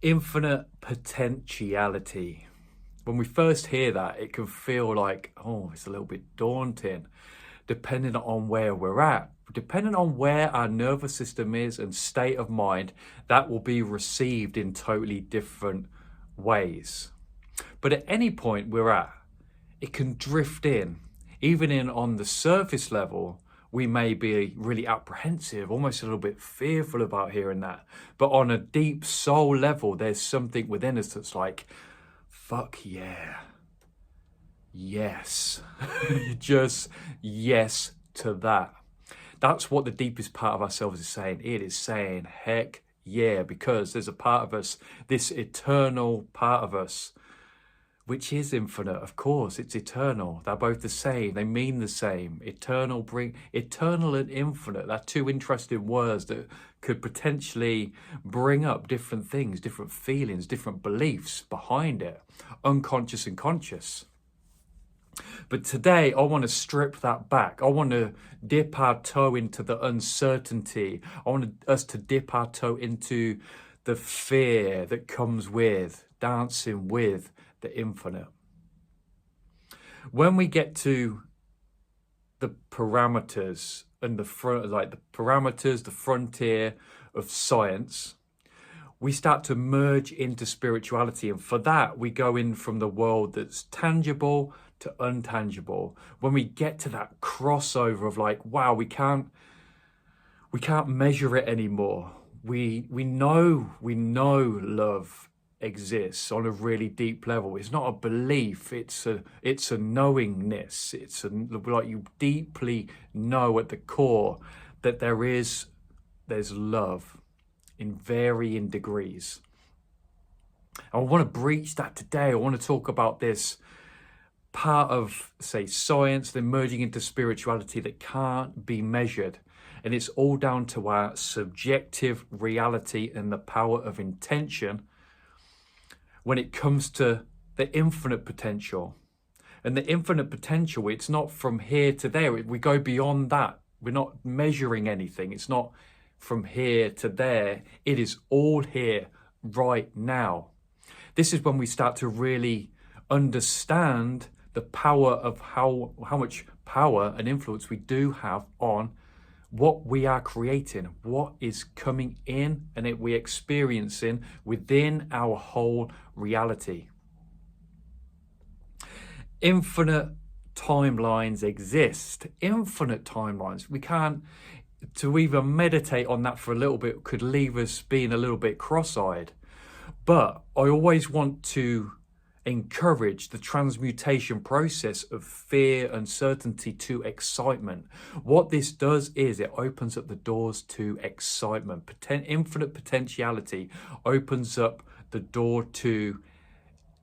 Infinite potentiality. When we first hear that, it can feel like, oh, it's a little bit daunting, depending on where we're at. Depending on where our nervous system is and state of mind, that will be received in totally different ways. But at any point we're at, it can drift in. Even in on the surface level, we may be really apprehensive, almost a little bit fearful about hearing that. But on a deep soul level, there's something within us that's like, fuck yeah. Yes. Just yes to that. That's what the deepest part of ourselves is saying. It is saying, heck yeah, because there's a part of us, this eternal part of us, which is infinite. Of course, it's eternal. They're both the same. They mean the same. Eternal and infinite. They're two interesting words that could potentially bring up different things, different feelings, different beliefs behind it, unconscious and conscious. But today, I want to strip that back. I want to dip our toe into the uncertainty. I want us to dip our toe into the fear that comes with dancing with the infinite. When we get to the parameters and the front, like the parameters, the frontier of science, we start to merge into spirituality. And for that, we go in from the world that's tangible to untangible. When we get to that crossover of like, wow, we can't measure it anymore. We know love exists on a really deep level. It's not a belief, it's a knowingness. It's like you deeply know at the core that there's love in varying degrees. I want to breach that today. I want to talk about this part of, say, science, then merging into spirituality that can't be measured. And it's all down to our subjective reality and the power of intention when it comes to the infinite potential. And the infinite potential, it's not from here to there. We go beyond that. We're not measuring anything. It's not from here to there. It is all here right now. This is when we start to really understand the power of how much power and influence we do have on what we are creating, what is coming in and it we're experiencing within our whole reality. Infinite timelines exist. Infinite timelines. We can't, to even meditate on that for a little bit could leave us being a little bit cross-eyed. But I always want to encourage the transmutation process of fear, uncertainty to excitement. What this does is it opens up the doors to excitement. Infinite potentiality opens up the door to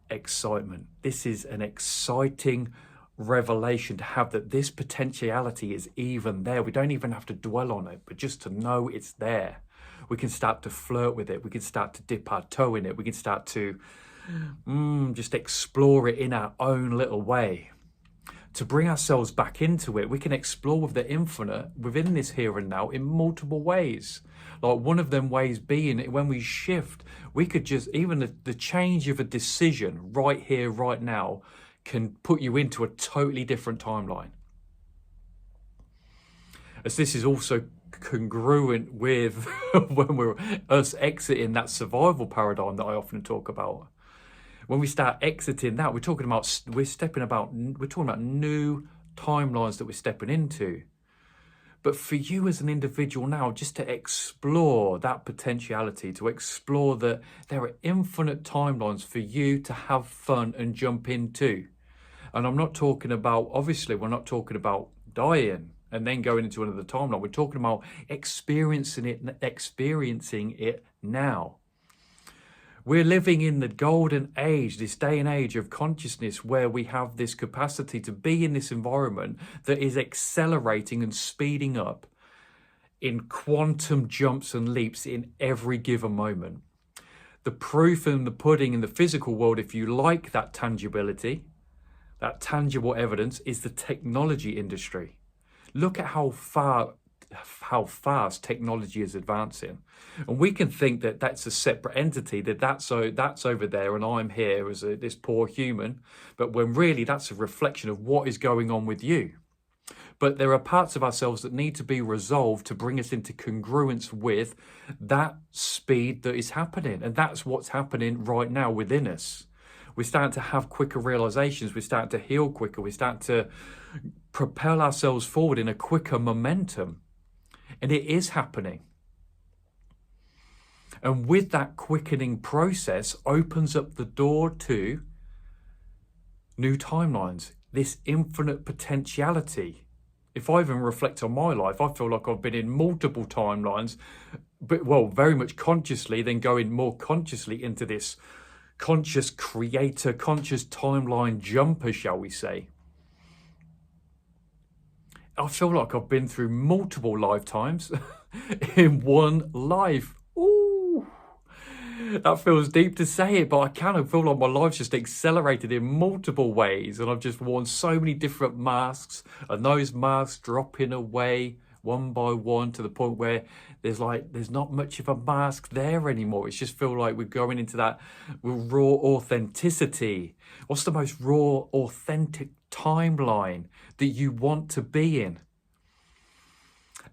excitement. This is an exciting revelation to have, that this potentiality is even there. We don't even have to dwell on it, but just to know it's there. We can start to flirt with it. We can start to dip our toe in it. We can start to just explore it in our own little way. To bring ourselves back into it, we can explore with the infinite within this here and now in multiple ways. Like one of them ways being when we shift, we could just, even the change of a decision right here, right now, can put you into a totally different timeline. As this is also congruent with when we're us exiting that survival paradigm that I often talk about. When we start exiting that, we're talking about new timelines that we're stepping into. But for you as an individual now, just to explore that potentiality, to explore that there are infinite timelines for you to have fun and jump into. And I'm not talking about, obviously, we're not talking about dying and then going into another timeline. We're talking about experiencing it now. We're living in the golden age, this day and age of consciousness, where we have this capacity to be in this environment that is accelerating and speeding up in quantum jumps and leaps in every given moment. The proof in the pudding in the physical world, if you like that tangibility, that tangible evidence, is the technology industry. Look at how far how fast technology is advancing. And we can think that that's a separate entity, that that's over there and I'm here as this poor human. But when really that's a reflection of what is going on with you. But there are parts of ourselves that need to be resolved to bring us into congruence with that speed that is happening. And that's what's happening right now within us. We're starting to have quicker realizations. We're starting to heal quicker. We're starting to propel ourselves forward in a quicker momentum. And it is happening. And with that quickening process opens up the door to new timelines, this infinite potentiality. If I even reflect on my life, I feel like I've been in multiple timelines, but well, very much consciously, then going more consciously into this conscious creator, conscious timeline jumper, shall we say. I feel like I've been through multiple lifetimes in one life. Ooh, that feels deep to say it, but I kind of feel like my life's just accelerated in multiple ways, and I've just worn so many different masks, and those masks dropping away one by one to the point where there's not much of a mask there anymore. It's just feel like we're going into that raw authenticity. What's the most raw, authentic timeline that you want to be in?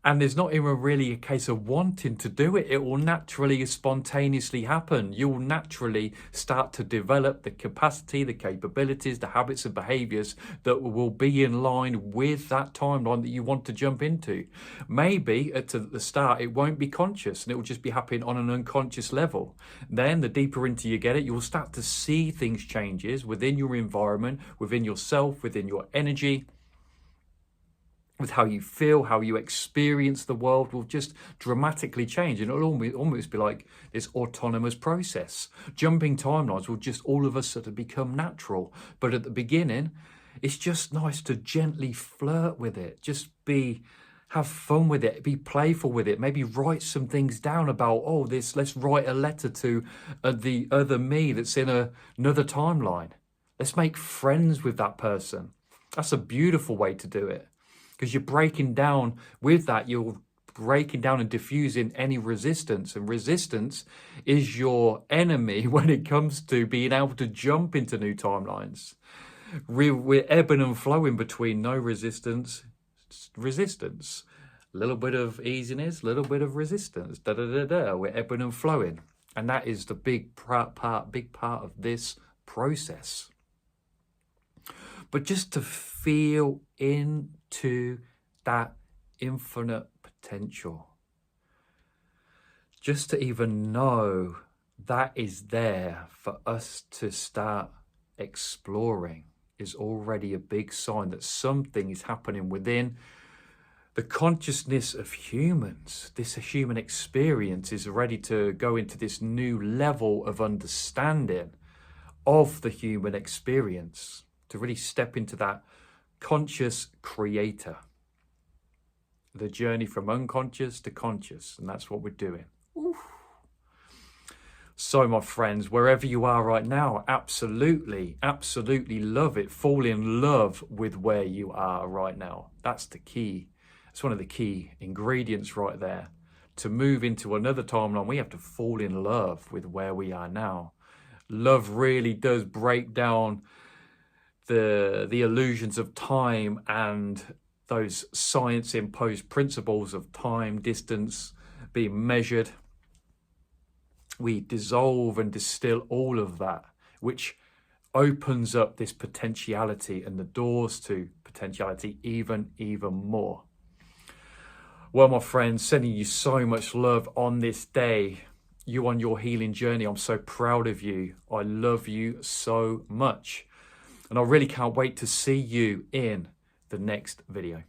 And there's not even really a case of wanting to do it. It will naturally, spontaneously happen. You'll naturally start to develop the capacity, the capabilities, the habits and behaviors that will be in line with that timeline that you want to jump into. Maybe at the start, it won't be conscious and it will just be happening on an unconscious level. Then the deeper into you get it, you'll start to see things changes within your environment, within yourself, within your energy, with how you feel, how you experience the world will just dramatically change. And it'll almost be like this autonomous process. Jumping timelines will just all of a sudden become natural. But at the beginning, it's just nice to gently flirt with it. Just have fun with it, be playful with it. Maybe write some things down about, let's write a letter to the other me that's in another timeline. Let's make friends with that person. That's a beautiful way to do it. Because you're breaking down with that, you're breaking down and diffusing any resistance. And resistance is your enemy when it comes to being able to jump into new timelines. We're ebbing and flowing between no resistance. A little bit of easiness, a little bit of resistance. We're ebbing and flowing. And that is the big part of this process. But just to feel into that infinite potential, just to even know that is there for us to start exploring is already a big sign that something is happening within the consciousness of humans. This human experience is ready to go into this new level of understanding of the human experience, to really step into that conscious creator, the journey from unconscious to conscious. And that's what we're doing. Oof. So my friends, wherever you are right now, absolutely love it. Fall in love with where you are right now. That's the key. It's one of the key ingredients right there. To move into another timeline, we have to fall in love with where we are now. Love really does break down the illusions of time and those science-imposed principles of time, distance, being measured. We dissolve and distill all of that, which opens up this potentiality and the doors to potentiality even more. Well, my friends, sending you so much love on this day. You on your healing journey. I'm so proud of you. I love you so much. And I really can't wait to see you in the next video.